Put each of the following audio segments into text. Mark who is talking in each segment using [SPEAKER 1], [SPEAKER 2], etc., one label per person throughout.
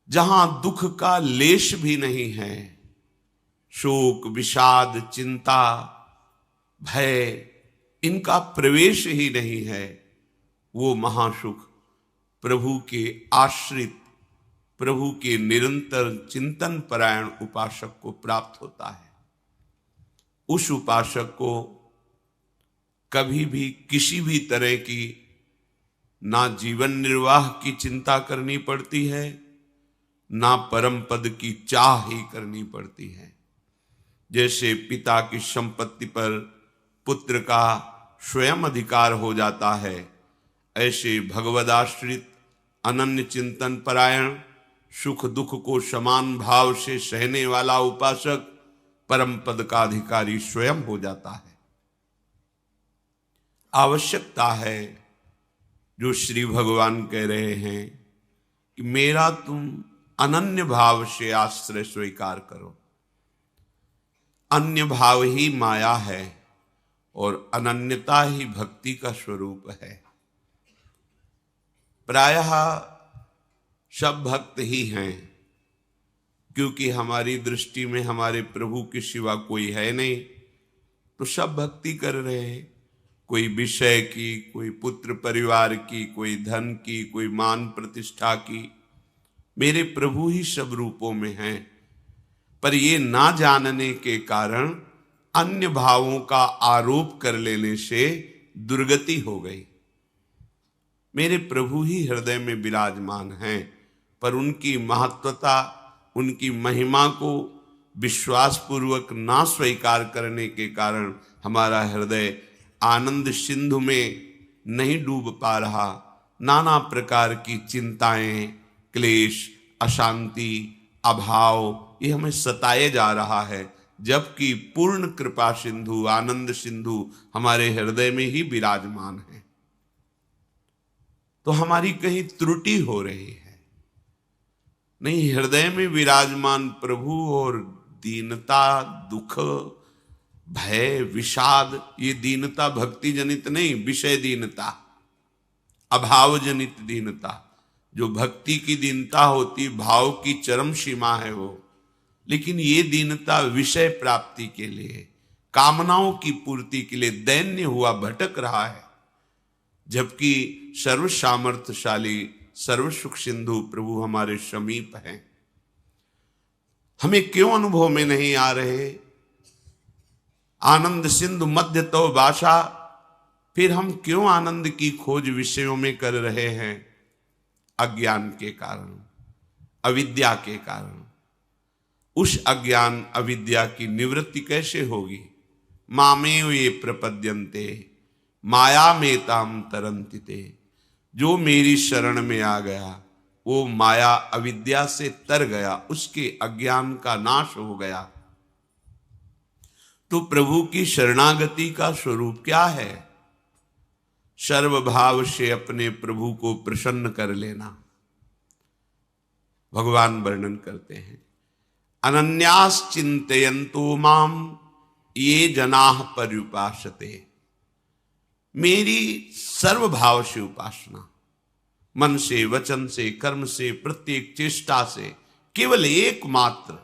[SPEAKER 1] जहां दुख का लेश भी नहीं है, शोक विषाद चिंता भय इनका प्रवेश ही नहीं है, वो महासुख प्रभु के आश्रित, प्रभु के निरंतर चिंतन परायण उपासक को प्राप्त होता है। उस उपासक को कभी भी किसी भी तरह की ना जीवन निर्वाह की चिंता करनी पड़ती है, ना परम पद की चाह ही करनी पड़ती है। जैसे पिता की संपत्ति पर पुत्र का स्वयं अधिकार हो जाता है, ऐसे भगवदाश्रित अनन्य चिंतन परायण सुख दुख को समान भाव से सहने वाला उपासक परम पद का अधिकारी स्वयं हो जाता है। आवश्यकता है जो श्री भगवान कह रहे हैं कि मेरा तुम अनन्य भाव से आश्रय स्वीकार करो। अन्य भाव ही माया है और अनन्यता ही भक्ति का स्वरूप है। प्रायः सब भक्त ही हैं, क्योंकि हमारी दृष्टि में हमारे प्रभु के सिवा कोई है नहीं, तो सब भक्ति कर रहे हैं। कोई विषय की, कोई पुत्र परिवार की, कोई धन की, कोई मान प्रतिष्ठा की, मेरे प्रभु ही सब रूपों में हैं। पर ये ना जानने के कारण अन्य भावों का आरोप कर लेने से दुर्गति हो गई। मेरे प्रभु ही हृदय में विराजमान हैं, पर उनकी महत्वता, उनकी महिमा को विश्वास पूर्वक ना स्वीकार करने के कारण हमारा हृदय आनंद सिंधु में नहीं डूब पा रहा। नाना प्रकार की चिंताएं, क्लेश, अशांति, अभाव ये हमें सताए जा रहा है, जबकि पूर्ण कृपा सिंधु, आनंद सिंधु हमारे हृदय में ही विराजमान है। तो हमारी कहीं त्रुटि हो रही है। नहीं, हृदय में विराजमान प्रभु और दीनता, दुख, भय, विषाद, ये दीनता भक्ति जनित नहीं, विषय दीनता, अभाव जनित दीनता। जो भक्ति की दीनता होती, भाव की चरम सीमा है वो, लेकिन ये दीनता विषय प्राप्ति के लिए, कामनाओं की पूर्ति के लिए दैन्य हुआ भटक रहा है। जबकि सर्व सामर्थ्यशाली, सर्व सुख सिंधु प्रभु हमारे समीप हैं। हमें क्यों अनुभव में नहीं आ रहे? आनंद सिंधु मध्य तो भाषा, फिर हम क्यों आनंद की खोज विषयों में कर रहे हैं? अज्ञान के कारण, अविद्या के कारण। उस अज्ञान अविद्या की निवृत्ति कैसे होगी? मामेव ये प्रपद्यन्ते माया में ताम तरन्ति ते। जो मेरी शरण में आ गया वो माया अविद्या से तर गया, उसके अज्ञान का नाश हो गया। तो प्रभु की शरणागति का स्वरूप क्या है? सर्वभाव से अपने प्रभु को प्रसन्न कर लेना। भगवान वर्णन करते हैं, अनन्यास चिंतयन्तो माम ये जनाः पर्युपासते। मेरी सर्वभाव से उपासना, मन से, वचन से, कर्म से, प्रत्येक चेष्टा से, केवल एकमात्र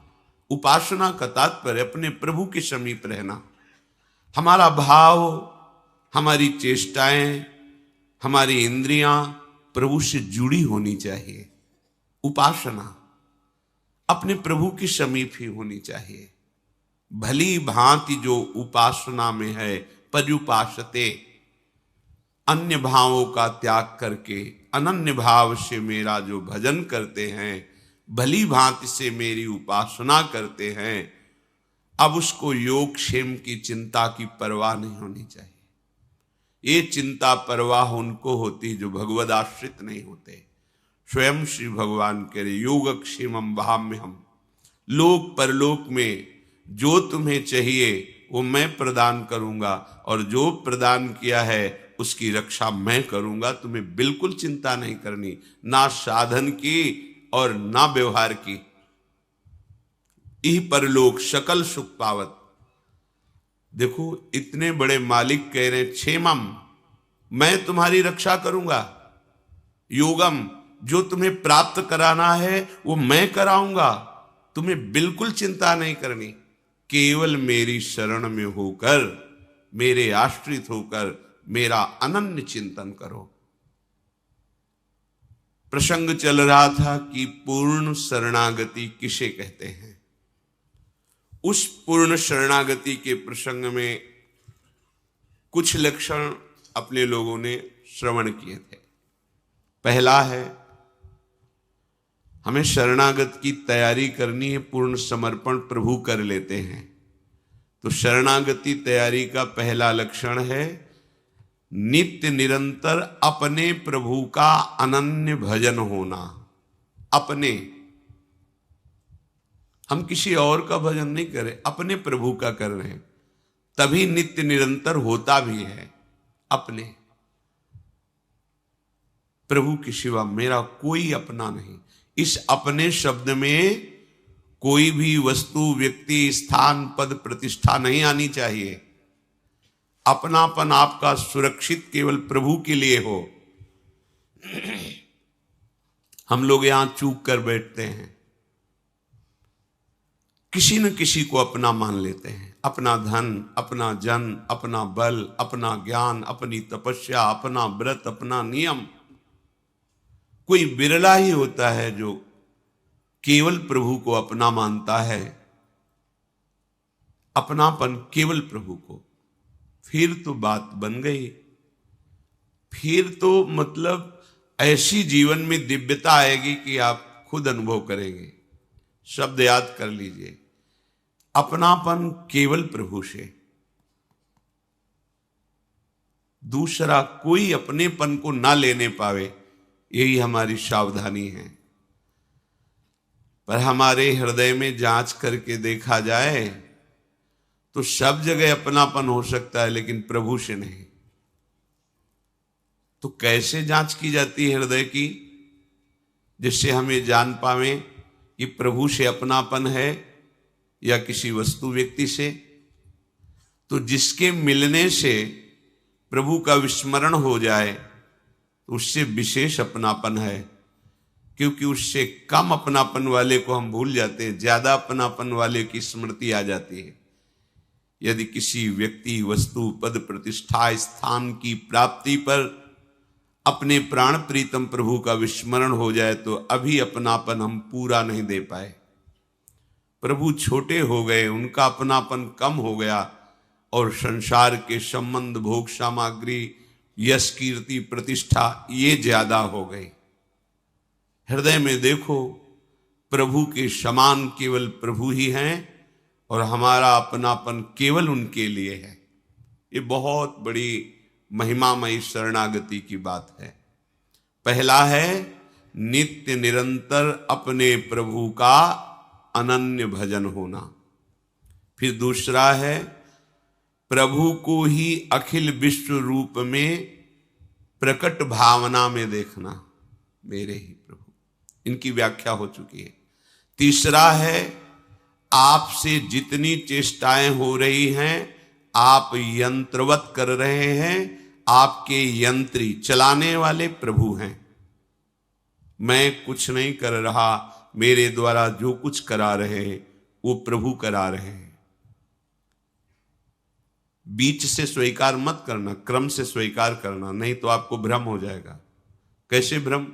[SPEAKER 1] उपासना का तात्पर्य अपने प्रभु के समीप रहना। हमारा भाव, हमारी चेष्टाएं, हमारी इंद्रियां प्रभु से जुड़ी होनी चाहिए। उपासना अपने प्रभु के समीप ही होनी चाहिए। भली भांति जो उपासना में है, पर्युपासते, अन्य भावों का त्याग करके अनन्य भाव से मेरा जो भजन करते हैं, भली भांति से मेरी उपासना करते हैं, अब उसको योग क्षेम की चिंता की परवाह नहीं होनी चाहिए। ये चिंता परवाह उनको होती जो भगवद आश्रित नहीं होते। स्वयं श्री भगवान कह रहे, योगक्षेमम वहाम्यहम्। लोक परलोक में जो तुम्हें चाहिए वो मैं प्रदान करूंगा, और जो प्रदान किया है उसकी रक्षा मैं करूंगा। तुम्हें बिल्कुल चिंता नहीं करनी, ना साधन की और ना व्यवहार की। इह परलोक सकल सुख पावत। देखो, इतने बड़े मालिक कह रहे हैं, क्षेमम, मैं तुम्हारी रक्षा करूंगा। योगम, जो तुम्हें प्राप्त कराना है वो मैं कराऊंगा, तुम्हें बिल्कुल चिंता नहीं करनी। केवल मेरी शरण में होकर, मेरे आश्रित होकर मेरा अनन्य चिंतन करो। प्रसंग चल रहा था कि पूर्ण शरणागति किसे कहते हैं। उस पूर्ण शरणागति के प्रसंग में कुछ लक्षण अपने लोगों ने श्रवण किए थे। पहला है, हमें शरणागत की तैयारी करनी है, पूर्ण समर्पण प्रभु कर लेते हैं। तो शरणागति तैयारी का पहला लक्षण है नित्य निरंतर अपने प्रभु का अनन्य भजन होना। अपने, हम किसी और का भजन नहीं करें, अपने प्रभु का कर रहे हैं, तभी नित्य निरंतर होता भी है। अपने प्रभु के सिवा मेरा कोई अपना नहीं। इस अपने शब्द में कोई भी वस्तु, व्यक्ति, स्थान, पद, प्रतिष्ठा नहीं आनी चाहिए। अपनापन आपका सुरक्षित केवल प्रभु के लिए हो। हम लोग यहां चूक कर बैठते हैं, किसी न किसी को अपना मान लेते हैं। अपना धन, अपना जन, अपना बल, अपना ज्ञान, अपनी तपस्या, अपना व्रत, अपना नियम। कोई बिरला ही होता है जो केवल प्रभु को अपना मानता है, अपनापन केवल प्रभु को। फिर तो बात बन गई। फिर तो मतलब ऐसी जीवन में दिव्यता आएगी कि आप खुद अनुभव करेंगे। शब्द याद कर लीजिए, अपनापन केवल प्रभु से। दूसरा कोई अपनेपन को ना लेने पावे, यही हमारी सावधानी है। पर हमारे हृदय में जांच करके देखा जाए तो सब जगह अपनापन हो सकता है, लेकिन प्रभु से नहीं। तो कैसे जांच की जाती है हृदय की, जिससे हमें जान पावे कि प्रभु से अपनापन है या किसी वस्तु व्यक्ति से? तो जिसके मिलने से प्रभु का विस्मरण हो जाए तो उससे विशेष अपनापन है, क्योंकि उससे कम अपनापन वाले को हम भूल जाते हैं, ज्यादा अपनापन वाले की स्मृति आ जाती है। यदि किसी व्यक्ति, वस्तु, पद, प्रतिष्ठा, स्थान की प्राप्ति पर अपने प्राण प्रीतम प्रभु का विस्मरण हो जाए तो अभी अपनापन हम पूरा नहीं दे पाए। प्रभु छोटे हो गए, उनका अपनापन कम हो गया और संसार के संबंध, भोग सामग्री, यश, कीर्ति, प्रतिष्ठा ये ज्यादा हो गई। हृदय में देखो, प्रभु के समान केवल प्रभु ही हैं और हमारा अपनापन केवल उनके लिए है। ये बहुत बड़ी महिमामयी शरणागति की बात है। पहला है नित्य निरंतर अपने प्रभु का अनन्य भजन होना। फिर दूसरा है प्रभु को ही अखिल विश्व रूप में प्रकट भावना में देखना। मेरे ही प्रभु, इनकी व्याख्या हो चुकी है। तीसरा है आपसे जितनी चेष्टाएं हो रही हैं, आप यंत्रवत कर रहे हैं, आपके यंत्री, चलाने वाले प्रभु हैं। मैं कुछ नहीं कर रहा, मेरे द्वारा जो कुछ करा रहे हैं वो प्रभु करा रहे हैं। बीच से स्वीकार मत करना, क्रम से स्वीकार करना, नहीं तो आपको भ्रम हो जाएगा। कैसे भ्रम?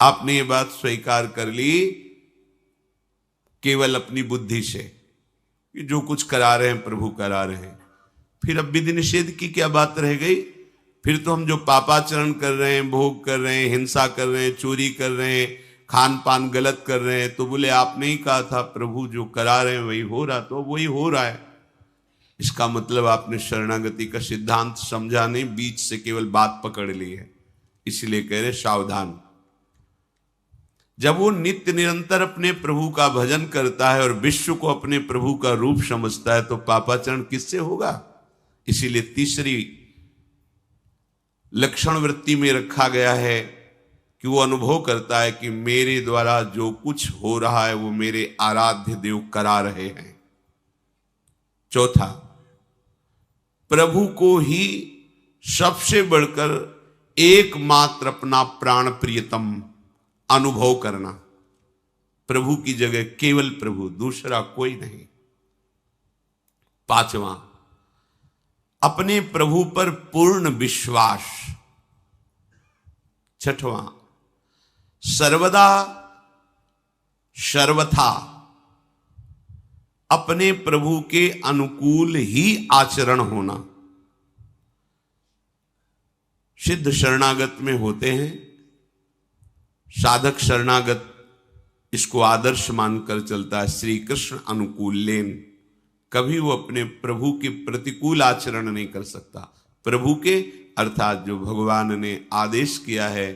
[SPEAKER 1] आपने ये बात स्वीकार कर ली केवल अपनी बुद्धि से कि जो कुछ करा रहे हैं प्रभु करा रहे हैं, फिर अब विधि निषेध की क्या बात रह गई? फिर तो हम जो पापाचरण कर रहे हैं, भोग कर रहे हैं, हिंसा कर रहे हैं, चोरी कर रहे हैं, खान पान गलत कर रहे हैं, तो बोले आपने ही कहा था प्रभु जो करा रहे हैं वही हो रहा, तो वही हो रहा है। इसका मतलब आपने शरणागति का सिद्धांत समझा नहीं, बीच से केवल बात पकड़ ली है। इसलिए कह रहे सावधान। जब वो नित्य निरंतर अपने प्रभु का भजन करता है और विश्व को अपने प्रभु का रूप समझता है तो पापाचरण किससे होगा? इसीलिए तीसरी लक्षण वृत्ति में रखा गया है कि वो अनुभव करता है कि मेरे द्वारा जो कुछ हो रहा है वो मेरे आराध्य देव करा रहे हैं। चौथा, प्रभु को ही सबसे बढ़कर एकमात्र अपना प्राण प्रियतम अनुभव करना, प्रभु की जगह केवल प्रभु, दूसरा कोई नहीं। पांचवा, अपने प्रभु पर पूर्ण विश्वास। छठवां, सर्वदा सर्वथा अपने प्रभु के अनुकूल ही आचरण होना। सिद्ध शरणागत में होते हैं, साधक शरणागत इसको आदर्श मानकर चलता है, श्री कृष्ण अनुकूलेन। कभी वो अपने प्रभु के प्रतिकूल आचरण नहीं कर सकता। प्रभु के अर्थात जो भगवान ने आदेश किया है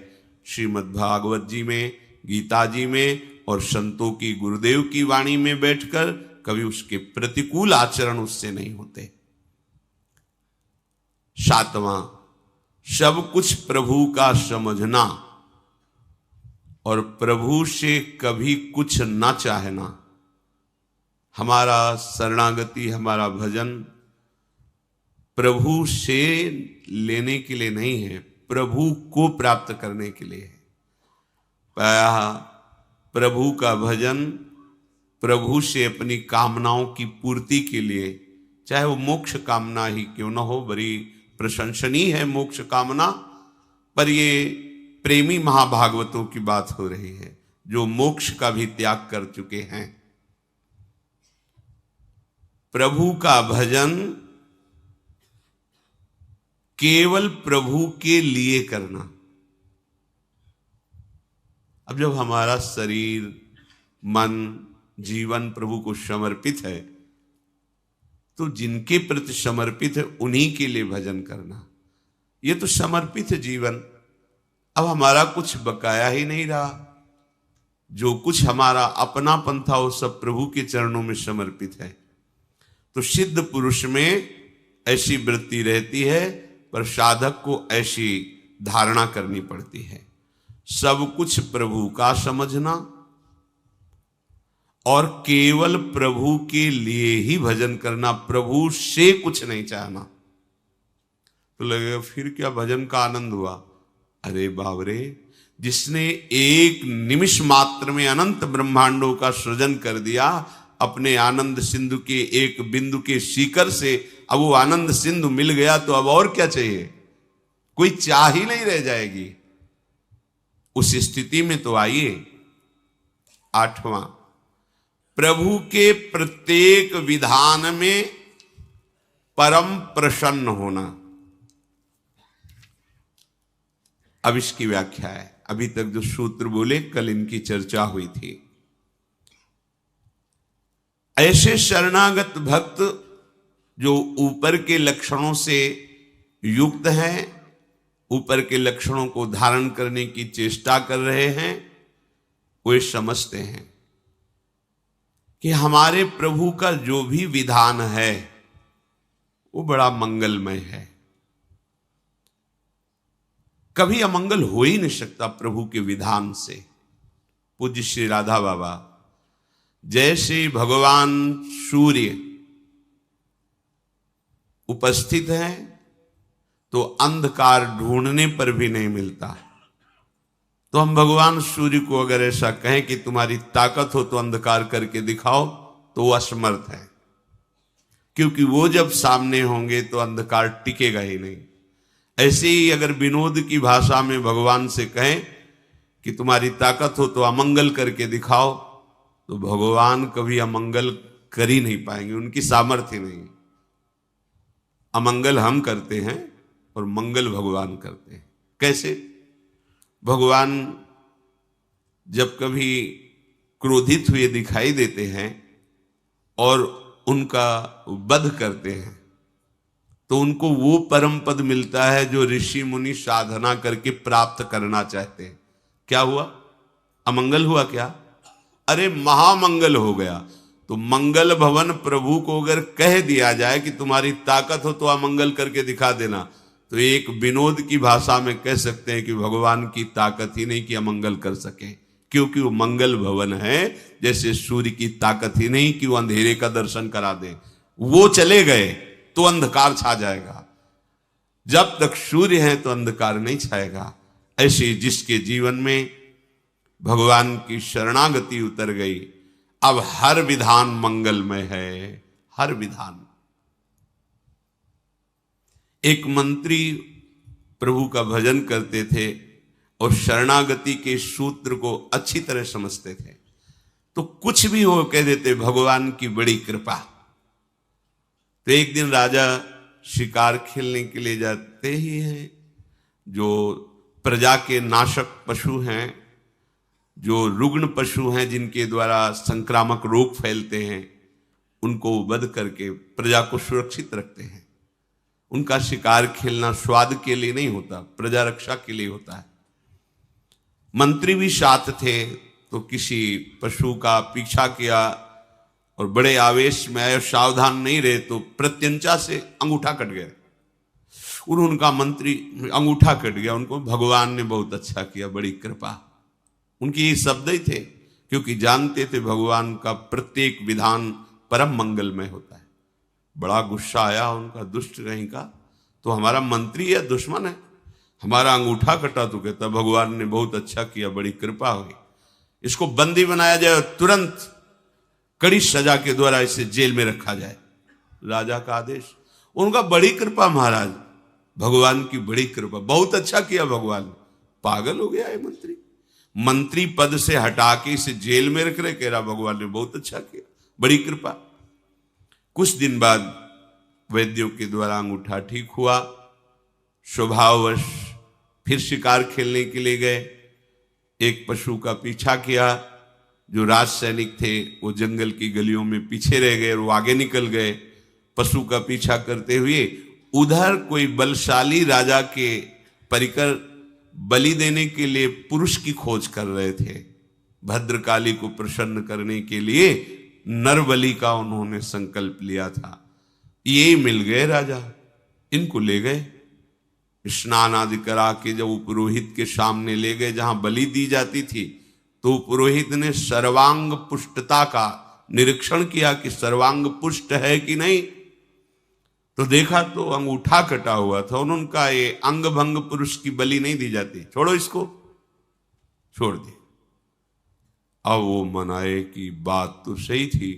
[SPEAKER 1] श्रीमद् भागवत जी में, गीता जी में और संतों की, गुरुदेव की वाणी में बैठकर, कभी उसके प्रतिकूल आचरण उससे नहीं होते। सातवां, सब कुछ प्रभु का समझना और प्रभु से कभी कुछ न चाहना। हमारा शरणागति, हमारा भजन प्रभु से लेने के लिए नहीं है, प्रभु को प्राप्त करने के लिए है। प्रभु का भजन प्रभु से अपनी कामनाओं की पूर्ति के लिए, चाहे वो मोक्ष कामना ही क्यों न हो, बड़ी प्रशंसनीय है मोक्ष कामना, पर ये प्रेमी महाभागवतों की बात हो रही है जो मोक्ष का भी त्याग कर चुके हैं। प्रभु का भजन केवल प्रभु के लिए करना। अब जब हमारा शरीर, मन, जीवन प्रभु को समर्पित है, तो जिनके प्रति समर्पित है उन्हीं के लिए भजन करना। ये तो समर्पित जीवन। अब हमारा कुछ बकाया ही नहीं रहा, जो कुछ हमारा अपनापन था वो सब प्रभु के चरणों में समर्पित है। तो सिद्ध पुरुष में ऐसी वृत्ति रहती है, पर साधक को ऐसी धारणा करनी पड़ती है, सब कुछ प्रभु का समझना और केवल प्रभु के लिए ही भजन करना, प्रभु से कुछ नहीं चाहना। तो लगेगा फिर क्या भजन का आनंद हुआ? अरे बाबरे, जिसने एक निमिष मात्र में अनंत ब्रह्मांडों का सृजन कर दिया अपने आनंद सिंधु के एक बिंदु के शिखर से, अब वो आनंद सिंधु मिल गया तो अब और क्या चाहिए? कोई चाह ही नहीं रह जाएगी। उस स्थिति में तो आइए। आठवां, प्रभु के प्रत्येक विधान में परम प्रसन्न होना। अब इसकी व्याख्या है। अभी तक जो सूत्र बोले कल इनकी चर्चा हुई थी। ऐसे शरणागत भक्त जो ऊपर के लक्षणों से युक्त हैं, ऊपर के लक्षणों को धारण करने की चेष्टा कर रहे हैं, वे समझते हैं कि हमारे प्रभु का जो भी विधान है वो बड़ा मंगलमय है। कभी अमंगल हो ही नहीं सकता प्रभु के विधान से। पूज्य श्री राधा बाबा, जैसे भगवान सूर्य उपस्थित है तो अंधकार ढूंढने पर भी नहीं मिलता, तो हम भगवान सूर्य को अगर ऐसा कहें कि तुम्हारी ताकत हो तो अंधकार करके दिखाओ, तो वो असमर्थ है, क्योंकि वो जब सामने होंगे तो अंधकार टिकेगा ही नहीं। ऐसे ही अगर विनोद की भाषा में भगवान से कहें कि तुम्हारी ताकत हो तो अमंगल करके दिखाओ, तो भगवान कभी अमंगल कर ही नहीं पाएंगे, उनकी सामर्थ्य नहीं। अमंगल हम करते हैं और मंगल भगवान करते हैं। कैसे? भगवान जब कभी क्रोधित हुए दिखाई देते हैं और उनका वध करते हैं, तो उनको वो परम पद मिलता है जो ऋषि मुनि साधना करके प्राप्त करना चाहते हैं। क्या हुआ? अमंगल हुआ क्या? अरे महामंगल हो गया। तो मंगल भवन प्रभु को अगर कह दिया जाए कि तुम्हारी ताकत हो तो अमंगल करके दिखा देना, तो एक विनोद की भाषा में कह सकते हैं कि भगवान की ताकत ही नहीं कि अमंगल कर सके, क्योंकि वो मंगल भवन है। जैसे सूर्य की ताकत ही नहीं कि वो अंधेरे का दर्शन करा दे, वो चले गए तो अंधकार छा जाएगा। जब तक सूर्य है तो अंधकार नहीं छाएगा। ऐसे जिसके जीवन में भगवान की शरणागति उतर गई। अब हर विधान मंगलमय है, हर विधान। एक मंत्री प्रभु का भजन करते थे और शरणागति के सूत्र को अच्छी तरह समझते थे, तो कुछ भी हो कह देते भगवान की बड़ी कृपा। तो एक दिन राजा शिकार खेलने के लिए जाते ही हैं, जो प्रजा के नाशक पशु हैं, जो रुग्ण पशु हैं, जिनके द्वारा संक्रामक रोग फैलते हैं, उनको वध करके प्रजा को सुरक्षित रखते हैं। उनका शिकार खेलना स्वाद के लिए नहीं होता, प्रजा रक्षा के लिए होता है। मंत्री भी साथ थे, तो किसी पशु का पीछा किया और बड़े आवेश में आए, सावधान नहीं रहे तो प्रत्यंचा से अंगूठा कट गया। उनका मंत्री अंगूठा कट गया, उनको भगवान ने बहुत अच्छा किया, बड़ी कृपा। उनके ये शब्द ही थे, क्योंकि जानते थे भगवान का प्रत्येक विधान परम मंगलमय होता है। बड़ा गुस्सा आया उनका, दुष्ट कहीं का, तो हमारा मंत्री या दुश्मन है, हमारा अंगूठा कटा, तो कहता भगवान ने बहुत अच्छा किया, बड़ी कृपा हुई, इसको बंदी बनाया जाए और तुरंत कड़ी सजा के द्वारा इसे जेल में रखा जाए। राजा का आदेश। उनका बड़ी कृपा महाराज, भगवान की बड़ी कृपा, बहुत अच्छा किया भगवान। पागल हो गया है मंत्री, मंत्री पद से हटा के इसे जेल में रख रहे, कह रहा भगवान ने बहुत अच्छा किया, बड़ी कृपा। कुछ दिन बाद वैद्यों के द्वारा अंगूठा ठीक हुआ। स्वभाववश फिर शिकार खेलने के लिए गए। एक पशु का पीछा किया, जो राज सैनिक थे वो जंगल की गलियों में पीछे रह गए और वो आगे निकल गए। पशु का पीछा करते हुए उधर कोई बलशाली राजा के परिकर बलि देने के लिए पुरुष की खोज कर रहे थे। भद्रकाली को प्रसन्न करने के लिए नर बलि का उन्होंने संकल्प लिया था। ये मिल गए राजा, इनको ले गए, स्नान आदि करा के जब वो पुरोहित के सामने ले गए जहां बलि दी जाती थी, तो पुरोहित ने सर्वांग पुष्टता का निरीक्षण किया कि सर्वांग पुष्ट है कि नहीं। तो देखा तो अंगूठा कटा हुआ था। उन्होंने कहा ये अंग भंग पुरुष की बलि नहीं दी जाती, छोड़ो इसको, छोड़ दे। अब वो मनाए कि बात तो सही थी,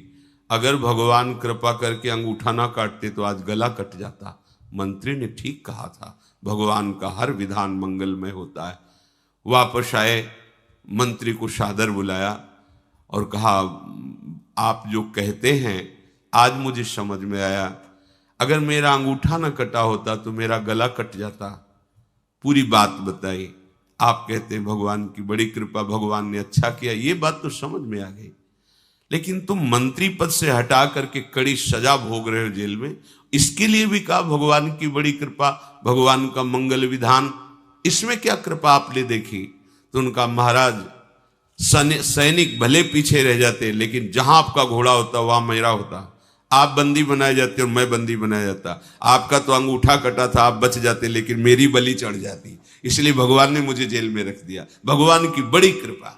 [SPEAKER 1] अगर भगवान कृपा करके अंगूठा ना काटते तो आज गला कट जाता। मंत्री ने ठीक कहा था, भगवान का हर विधान मंगलमय होता है। वापस आए, मंत्री को सादर बुलाया और कहा आप जो कहते हैं आज मुझे समझ में आया, अगर मेरा अंगूठा न कटा होता तो मेरा गला कट जाता। पूरी बात बताई। आप कहते हैं भगवान की बड़ी कृपा, भगवान ने अच्छा किया, ये बात तो समझ में आ गई, लेकिन तुम मंत्री पद से हटा करके कड़ी सजा भोग रहे हो जेल में, इसके लिए भी कहा भगवान की बड़ी कृपा, भगवान का मंगल विधान, इसमें क्या कृपा आपने देखी? तो उनका महाराज सैनिक भले पीछे रह जाते, लेकिन जहां आपका घोड़ा होता वहां मेरा होता। आप बंदी बनाए जाते और मैं बंदी बनाया जाता। आपका तो अंगूठा कटा था, आप बच जाते, लेकिन मेरी बलि चढ़ जाती, इसलिए भगवान ने मुझे जेल में रख दिया। भगवान की बड़ी कृपा।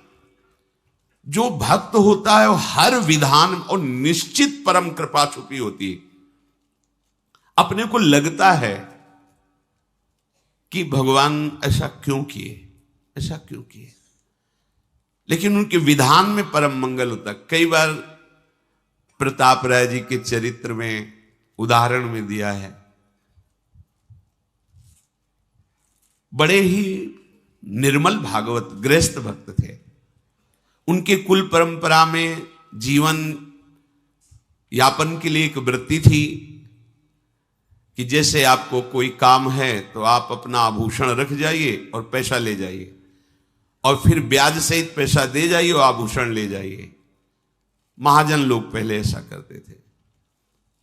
[SPEAKER 1] जो भक्त होता है वो हर विधान और निश्चित परम कृपा छुपी होती है। अपने को लगता है कि भगवान ऐसा क्यों किए, ऐसा क्यों किए, लेकिन उनके विधान में परम मंगल होता। कई बार प्रताप राय जी के चरित्र में उदाहरण में दिया है, बड़े ही निर्मल भागवत गृहस्थ भक्त थे। उनके कुल परंपरा में जीवन यापन के लिए एक वृत्ति थी कि जैसे आपको कोई काम है तो आप अपना आभूषण रख जाइए और पैसा ले जाइए, और फिर ब्याज सहित पैसा दे जाइए और आभूषण ले जाइए। महाजन लोग पहले ऐसा करते थे।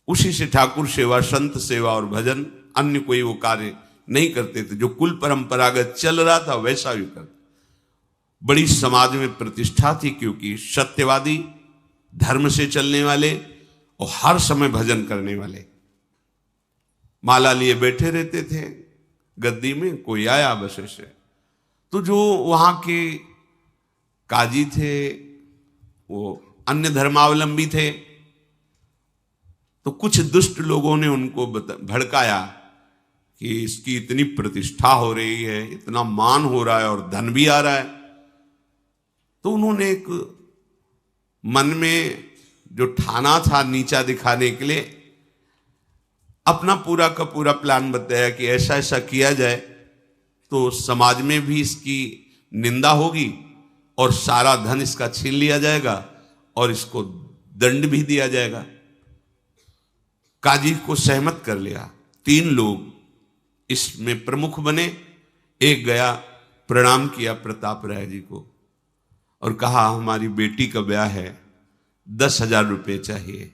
[SPEAKER 1] उसी से ठाकुर सेवा, संत सेवा और भजन, अन्य कोई वो कार्य नहीं करते थे। जो कुल परंपरागत चल रहा था वैसा भी करते। बड़ी समाज में प्रतिष्ठा थी, क्योंकि सत्यवादी, धर्म से चलने वाले और हर समय भजन करने वाले। माला लिए बैठे रहते थे गद्दी में, कोई आया बस ऐसे, तो जो वहां के काजी थे वो अन्य धर्मावलंबी थे, तो कुछ दुष्ट लोगों ने उनको भड़काया कि इसकी इतनी प्रतिष्ठा हो रही है, इतना मान हो रहा है और धन भी आ रहा है, तो उन्होंने एक मन में जो ठाना था नीचा दिखाने के लिए अपना पूरा का पूरा प्लान बताया कि ऐसा ऐसा किया जाए तो समाज में भी इसकी निंदा होगी और सारा धन इसका छीन लिया जाएगा और इसको दंड भी दिया जाएगा। काजी को सहमत कर लिया। 3 लोग इसमें प्रमुख बने। एक गया, प्रणाम किया प्रताप राय जी को और कहा हमारी बेटी का ब्याह है, 10,000 रुपये चाहिए।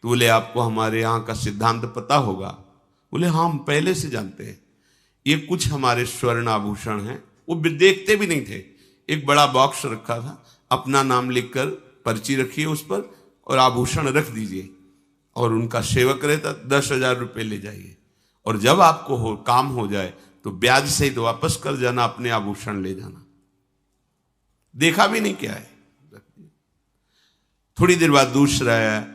[SPEAKER 1] तो बोले आपको हमारे यहाँ का सिद्धांत पता होगा? बोले हाँ हम पहले से जानते हैं। ये कुछ हमारे स्वर्ण आभूषण हैं, वो देखते भी नहीं थे। एक बड़ा बॉक्स रखा था, अपना नाम लिखकर पर्ची रखिए उस पर और आभूषण रख दीजिए और उनका सेवक रहता, 10,000 रुपये ले जाइए और जब आपको काम हो जाए तो ब्याज सहित वापस कर जाना, अपने आभूषण ले जाना। देखा भी नहीं क्या है। थोड़ी देर बाद दूसरा आया,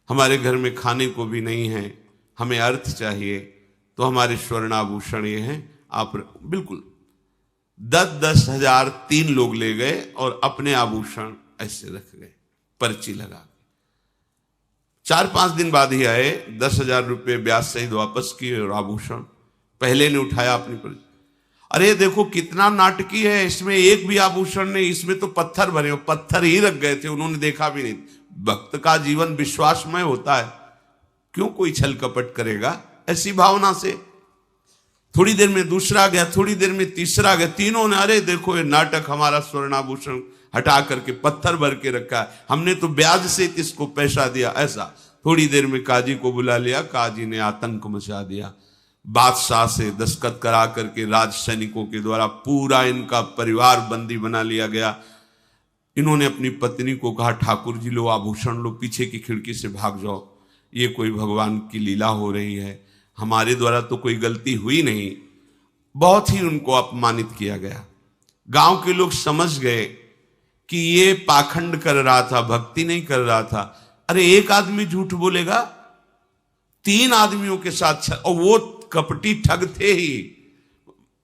[SPEAKER 1] हमारे घर में खाने को भी नहीं है, हमें अर्थ चाहिए, तो हमारे स्वर्ण आभूषण ये हैं, आप बिल्कुल 10,000 3 लोग ले गए और अपने आभूषण ऐसे रख गए पर्ची लगा। 4-5 दिन बाद ही आए, 10,000 रुपये ब्याज सहित वापस किए और आभूषण पहले ने उठाया अपनी पर्ची। अरे देखो कितना नाटकी है, इसमें एक भी आभूषण नहीं, इसमें तो पत्थर भरे, पत्थर ही रख गए थे, उन्होंने देखा भी नहीं। भक्त का जीवन विश्वासमय होता है, क्यों कोई छल कपट करेगा ऐसी भावना से। थोड़ी देर में दूसरा गया, थोड़ी देर में तीसरा गया, तीनों ने अरे देखो ये नाटक, हमारा स्वर्णाभूषण हटा करके पत्थर भर के रखा है, हमने तो ब्याज से इसको पैसा दिया। ऐसा थोड़ी देर में काजी को बुला लिया, काजी ने आतंक मचा दिया। बादशाह से दस्तखत करा करके राज सैनिकों के द्वारा पूरा इनका परिवार बंदी बना लिया गया। इन्होंने अपनी पत्नी को कहा ठाकुर जी लो आभूषण लो, पीछे की खिड़की से भाग जाओ, ये कोई भगवान की लीला हो रही है, हमारे द्वारा तो कोई गलती हुई नहीं। बहुत ही उनको अपमानित किया गया। गांव के लोग समझ गए कि ये पाखंड कर रहा था, भक्ति नहीं कर रहा था। अरे एक आदमी झूठ बोलेगा, 3 आदमियों के साथ, और वो कपटी ठग थे ही।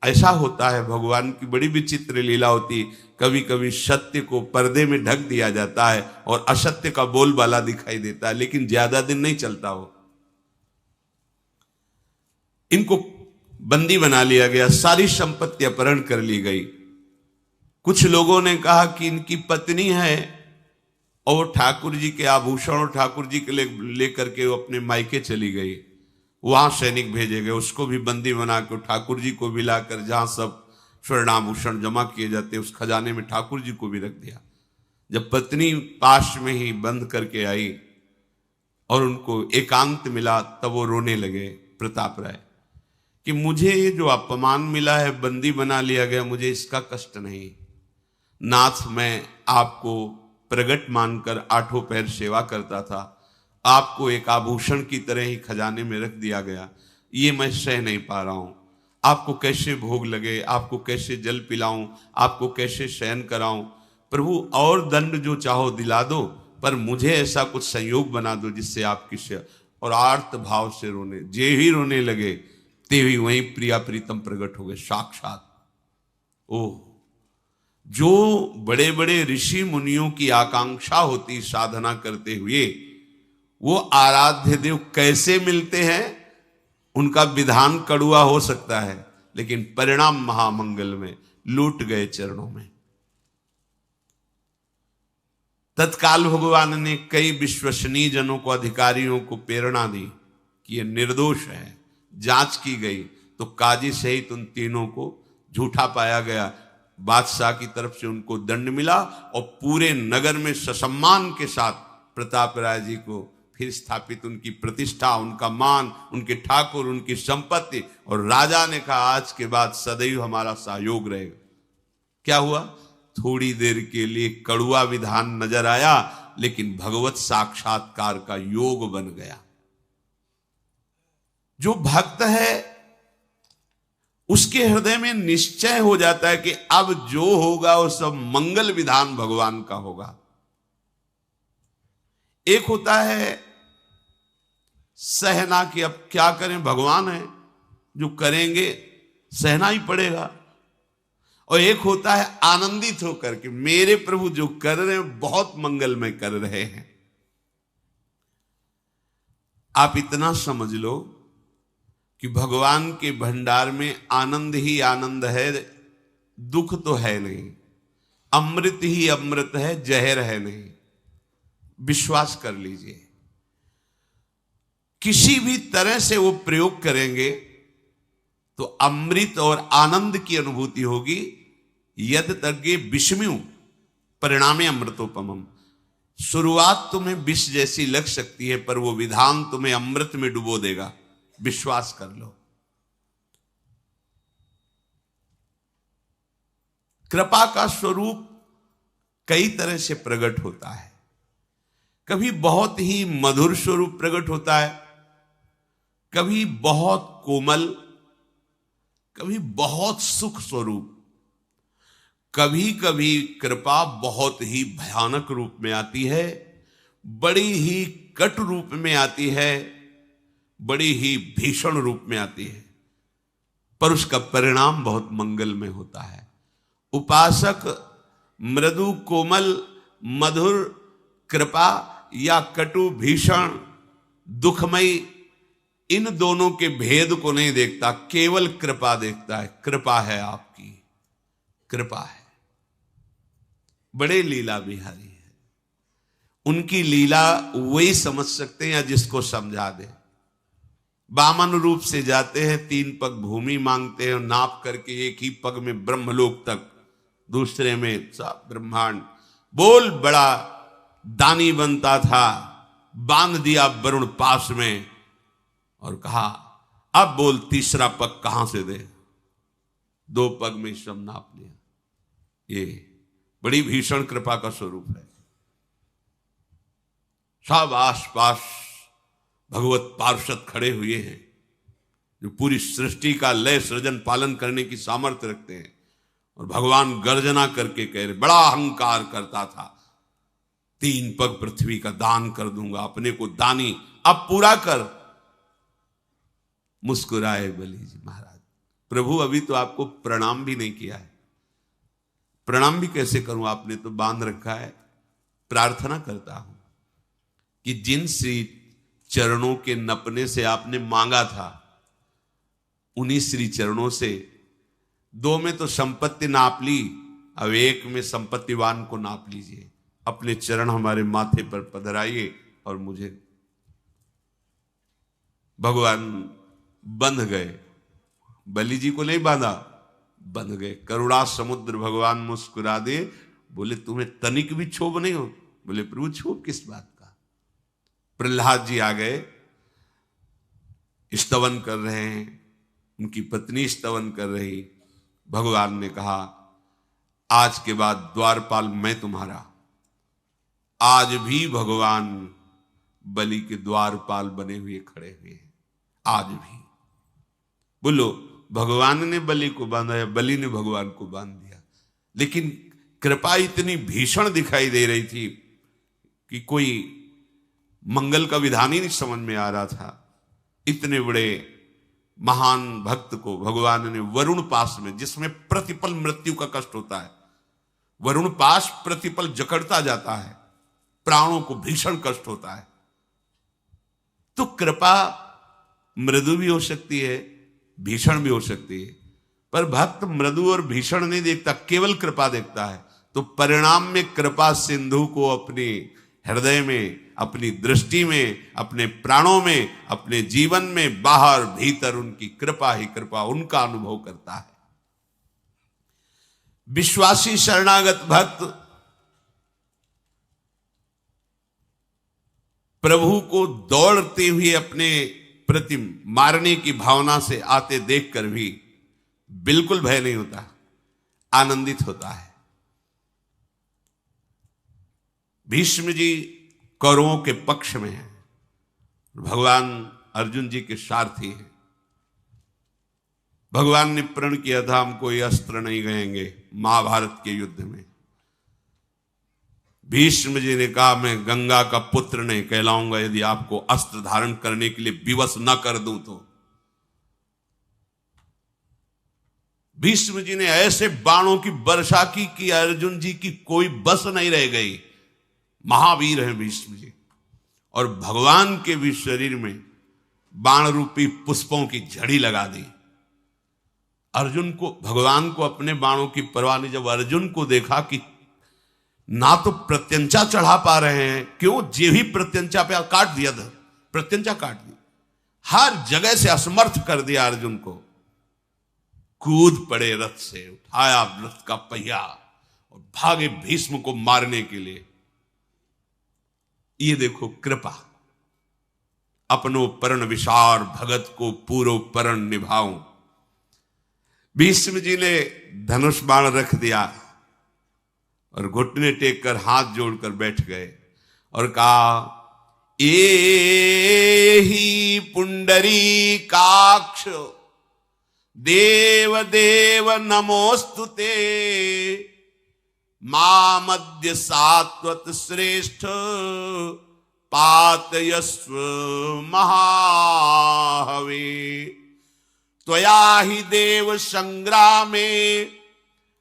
[SPEAKER 1] ऐसा होता है, भगवान की बड़ी विचित्र लीला होती। कभी कभी सत्य को पर्दे में ढक दिया जाता है और असत्य का बोलबाला दिखाई देता है, लेकिन ज्यादा दिन नहीं चलता वो। इनको बंदी बना लिया गया, सारी संपत्ति अपहरण कर ली गई। कुछ लोगों ने कहा कि इनकी पत्नी है और ठाकुर जी के आभूषण और ठाकुर जी के लेकर के वो अपने मायके चली गई। वहां सैनिक भेजे गए, उसको भी बंदी बना कर ठाकुर जी को भी लाकर जहां सब स्वर्णाभूषण जमा किए जाते उस खजाने में ठाकुर जी को भी रख दिया। जब पत्नी पास में ही बंद करके आई और उनको एकांत मिला, तब वो रोने लगे प्रताप राय कि मुझे ये जो अपमान मिला है, बंदी बना लिया गया, मुझे इसका कष्ट नहीं। नाथ मैं आपको प्रगट मानकर 8 पैर सेवा करता था, आपको एक आभूषण की तरह ही खजाने में रख दिया गया, ये मैं सह नहीं पा रहा हूं। आपको कैसे भोग लगे, आपको कैसे जल पिलाऊं, आपको कैसे शयन कराऊं। प्रभु और दंड जो चाहो दिला दो, पर मुझे ऐसा कुछ संयोग बना दो जिससे आपकी सेवा। और आर्त भाव से रोने, जे ही रोने लगे ते ही वहीं प्रिया प्रीतम प्रकट हो गए साक्षात। ओह, जो बड़े बड़े ऋषि मुनियों की आकांक्षा होती साधना करते हुए, वो आराध्य देव कैसे मिलते हैं। उनका विधान कड़ुआ हो सकता है, लेकिन परिणाम महामंगल में, लूट गए चरणों में। तत्काल भगवान ने कई विश्वसनीय जनों को, अधिकारियों को प्रेरणा दी कि ये निर्दोष है। जांच की गई तो काजी सहित उन तीनों को झूठा पाया गया। बादशाह की तरफ से उनको दंड मिला और पूरे नगर में ससम्मान के साथ प्रताप राय जी को फिर स्थापित, उनकी प्रतिष्ठा, उनका मान, उनके ठाकुर, उनकी संपत्ति। और राजा ने कहा आज के बाद सदैव हमारा सहयोग रहेगा। क्या हुआ? थोड़ी देर के लिए कड़ुआ विधान नजर आया, लेकिन भगवत साक्षात्कार का योग बन गया। जो भक्त है उसके हृदय में निश्चय हो जाता है कि अब जो होगा वो सब मंगल विधान भगवान का होगा। एक होता है सहना कि अब क्या करें, भगवान है जो करेंगे, सहना ही पड़ेगा। और एक होता है आनंदित होकर के मेरे प्रभु जो कर रहे हैं बहुत मंगलमय कर रहे हैं। आप इतना समझ लो कि भगवान के भंडार में आनंद ही आनंद है, दुख तो है नहीं, अमृत ही अमृत है, जहर है नहीं। विश्वास कर लीजिए, किसी भी तरह से वो प्रयोग करेंगे तो अमृत और आनंद की अनुभूति होगी। यद तज्ञे विषम्यु परिणामे अमृतोपमम। शुरुआत तुम्हें विष जैसी लग सकती है, पर वो विधान तुम्हें अमृत में डुबो देगा, विश्वास कर लो। कृपा का स्वरूप कई तरह से प्रकट होता है। कभी बहुत ही मधुर स्वरूप प्रकट होता है, कभी बहुत कोमल, कभी बहुत सुख स्वरूप, कभी कभी कृपा बहुत ही भयानक रूप में आती है, बड़ी ही कटु रूप में आती है, बड़ी ही भीषण रूप में आती है, पर उसका परिणाम बहुत मंगलमय होता है। उपासक मृदु कोमल मधुर कृपा या कटु भीषण दुखमयी, इन दोनों के भेद को नहीं देखता, केवल कृपा देखता है। कृपा है आपकी, कृपा है। बड़े लीला बिहारी है, उनकी लीला वही समझ सकते हैं या जिसको समझा दे। वामन रूप से जाते हैं, 3 पग भूमि मांगते हैं, नाप करके एक ही पग में ब्रह्मलोक तक, दूसरे में सब ब्रह्मांड। बोल बड़ा दानी बनता था, बांध दिया वरुण पास में और कहा अब बोल तीसरा पग कहां से दे। 2 पग में सब नाप लिया। ये बड़ी भीषण कृपा का स्वरूप है। सब आसपास भगवत पार्षद खड़े हुए हैं जो पूरी सृष्टि का लय सृजन पालन करने की सामर्थ्य रखते हैं, और भगवान गर्जना करके कह रहे, बड़ा अहंकार करता था, 3 पग पृथ्वी का दान कर दूंगा, अपने को दानी अब पूरा कर। मुस्कुराए बलि जी महाराज, प्रभु अभी तो आपको प्रणाम भी नहीं किया है। प्रणाम भी कैसे करूं, आपने तो बांध रखा है। प्रार्थना करता हूं कि जिन श्री चरणों के नपने से आपने मांगा था, उन्हीं श्री चरणों से 2 में तो संपत्ति नाप ली, अब 1 में संपत्तिवान को नाप लीजिए। अपने चरण हमारे माथे पर पधराइए और मुझे। भगवान बंध गए, बलि जी को नहीं बांधा, बंध गए। करुणा समुद्र भगवान मुस्कुरा दे, बोले तुम्हें तनिक भी क्षोभ नहीं हो? बोले प्रभु क्षोभ किस बात का। प्रहलाद जी आ गए, स्तवन कर रहे हैं, उनकी पत्नी स्तवन कर रही। भगवान ने कहा आज के बाद द्वारपाल मैं तुम्हारा। आज भी भगवान बलि के द्वारपाल बने हुए खड़े हुए हैं, आज भी। बोलो, भगवान ने बलि को बांधा या बलि ने भगवान को बांध दिया? लेकिन कृपा इतनी भीषण दिखाई दे रही थी कि कोई मंगल का विधान ही नहीं समझ में आ रहा था। इतने बड़े महान भक्त को भगवान ने वरुण पास में, जिसमें प्रतिपल मृत्यु का कष्ट होता है, वरुण पास प्रतिपल जकड़ता जाता है, प्राणों को भीषण कष्ट होता है। तो कृपा मृदु भी हो सकती है, भीषण भी हो सकती है, पर भक्त मृदु और भीषण नहीं देखता, केवल कृपा देखता है। तो परिणाम में कृपा सिंधु को अपने हृदय में, अपनी दृष्टि में, अपने प्राणों में, अपने जीवन में, बाहर भीतर उनकी कृपा ही कृपा, उनका अनुभव करता है। विश्वासी शरणागत भक्त प्रभु को दौड़ते हुए अपने प्रति मारने की भावना से आते देखकर भी बिल्कुल भय नहीं होता, आनंदित होता है। भीष्म जी कौरवों के पक्ष में हैं, भगवान अर्जुन जी के सारथी हैं। भगवान ने प्रण किया था हम कोई अस्त्र नहीं गएंगे महाभारत के युद्ध में। भीष्म जी ने कहा मैं गंगा का पुत्र नहीं कहलाऊंगा यदि आपको अस्त्र धारण करने के लिए विवश न कर दूं तो। भीष्म जी ने ऐसे बाणों की वर्षा की कि अर्जुन जी की कोई बस नहीं रह गई। महावीर हैं भीष्म जी। और भगवान के भी शरीर में बाण रूपी पुष्पों की झड़ी लगा दी। अर्जुन को, भगवान को अपने बाणों की परवाह नहीं। जब अर्जुन को देखा कि ना तो प्रत्यंचा चढ़ा पा रहे हैं, क्यों जे ही प्रत्यंचा पे काट दिया था, प्रत्यंचा काट दी, हर जगह से असमर्थ कर दिया अर्जुन को। कूद पड़े रथ से, उठाया रथ का पहिया और भागे भीष्म को मारने के लिए। ये देखो कृपा, अपनो परण विशार भगत को पूरो परण निभाऊं। भीष्म जी ने धनुष बाण रख दिया और घुटने टेक कर हाथ जोड़कर बैठ गए और कहा, एहि पुंडरीकाक्ष देव देव नमोस्तुते, मामद्य सात्वत श्रेष्ठ पातयस्व महाहवे, त्वया हि देव संग्रामे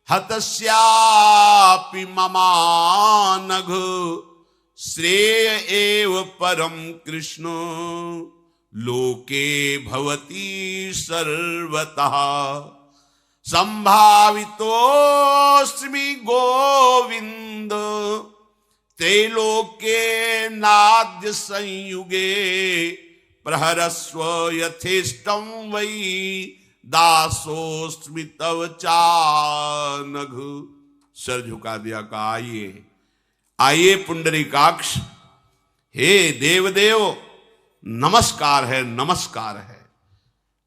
[SPEAKER 1] हतस्यापि ममानघ, श्रेय एव परम कृष्ण लोके भवति सर्वतः, संभावितोऽस्मि गोविंद त्रैलोक्ये नाद्य संयुगे, प्रहरस्व यथेष्टं वै दासोस्मि तव चानघ। सर झुका दिया, कहा आइए आइए पुंडरीकाक्ष, हे देवदेव नमस्कार है नमस्कार है।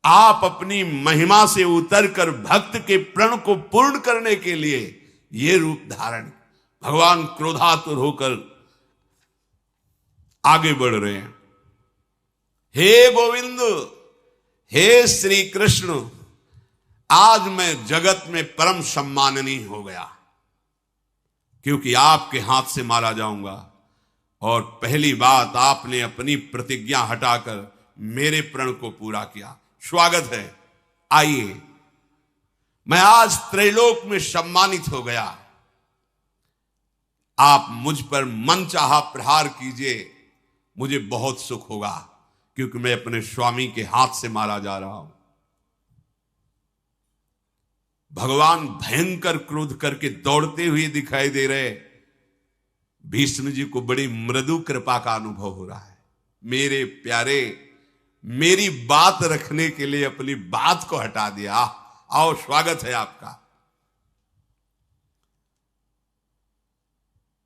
[SPEAKER 1] आप अपनी महिमा से उतरकर भक्त के प्रण को पूर्ण करने के लिए ये रूप धारण, भगवान क्रोधातुर होकर आगे बढ़ रहे हैं। हे गोविंद, हे श्री कृष्ण, आज मैं जगत में परम सम्माननीय हो गया, क्योंकि आपके हाथ से मारा जाऊंगा। और पहली बात, आपने अपनी प्रतिज्ञा हटाकर मेरे प्रण को पूरा किया। स्वागत है, आइए, मैं आज त्रैलोक में सम्मानित हो गया। आप मुझ पर मन चाहा प्रहार कीजिए, मुझे बहुत सुख होगा, क्योंकि मैं अपने स्वामी के हाथ से मारा जा रहा हूं। भगवान भयंकर क्रोध करके दौड़ते हुए दिखाई दे रहे। भीष्म जी को बड़ी मृदु कृपा का अनुभव हो रहा है। मेरे प्यारे, मेरी बात रखने के लिए अपनी बात को हटा दिया। आओ, स्वागत है आपका।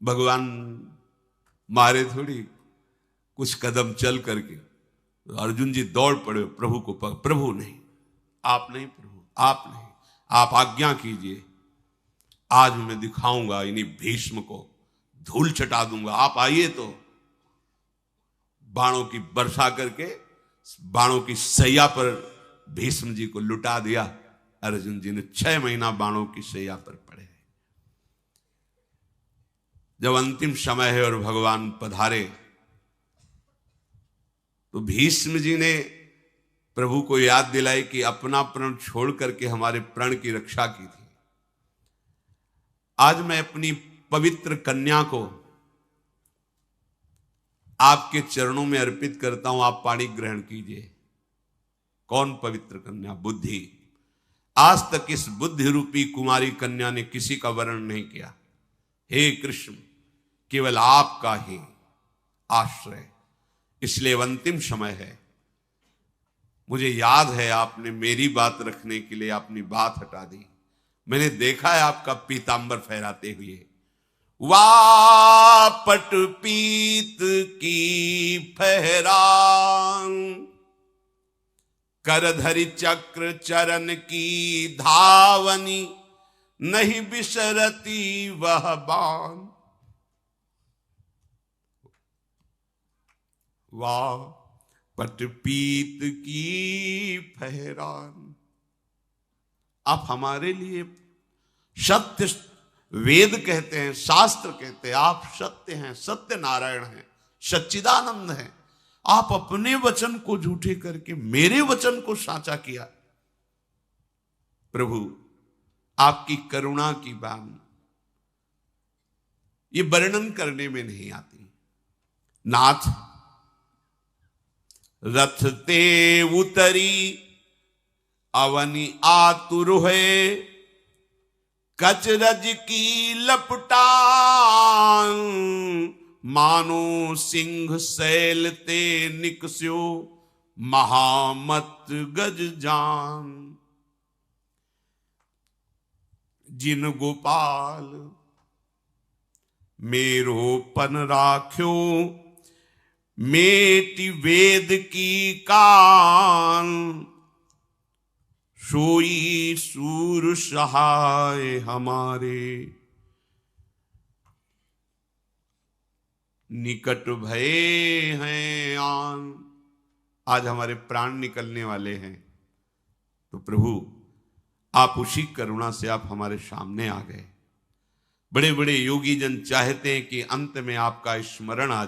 [SPEAKER 1] भगवान मारे थोड़ी, कुछ कदम चल करके अर्जुन जी दौड़ पड़े प्रभु को। प्रभु नहीं, आप नहीं प्रभु, आप नहीं, आप आज्ञा कीजिए। आज मैं दिखाऊंगा इन्हीं भीष्म को, धूल चटा दूंगा। आप आइए। तो बाणों की वर्षा करके बाणों की सैया पर भीष्म जी को लुटा दिया। अर्जुन जी ने 6 महीना बाणों की सैया पर पड़े। जब अंतिम समय है और भगवान पधारे, तो भीष्म जी ने प्रभु को याद दिलाई कि अपना प्रण छोड़ करके हमारे प्रण की रक्षा की थी। आज मैं अपनी पवित्र कन्या को आपके चरणों में अर्पित करता हूं, आप पाणी ग्रहण कीजिए। कौन पवित्र कन्या? बुद्धि। आज तक इस बुद्धि रूपी कुमारी कन्या ने किसी का वर्ण नहीं किया। हे कृष्ण, केवल आपका ही आश्रय, इसलिए अंतिम समय है। मुझे याद है आपने मेरी बात रखने के लिए अपनी बात हटा दी। मैंने देखा है आपका पीतांबर फहराते हुए। वापट पीत की फहरान, करधरि चक्र चरण की धावनी, नहीं बिसरती वह बाण। वाह पटपीत की फहरान। आप हमारे लिए सत्य, वेद कहते हैं, शास्त्र कहते हैं, आप सत्य हैं, सत्य नारायण हैं, सच्चिदानंद हैं। आप अपने वचन को झूठे करके मेरे वचन को साचा किया। प्रभु, आपकी करुणा की बात ये वर्णन करने में नहीं आती। नाथ रथ ते उतरी अवनि आतुर है, कचरज की लपटान, मानो सिंह सैल ते निकस्यो, महामत गज जान। जिन गोपाल मेरो पन राख्यो, मेटी वेद की कान, सोई सूर सहाय हमारे, निकट भये हैं आन। आज हमारे प्राण निकलने वाले हैं, तो प्रभु आप उसी करुणा से आप हमारे सामने आ गए। बड़े बड़े योगी जन चाहते हैं कि अंत में आपका स्मरण आ जाए।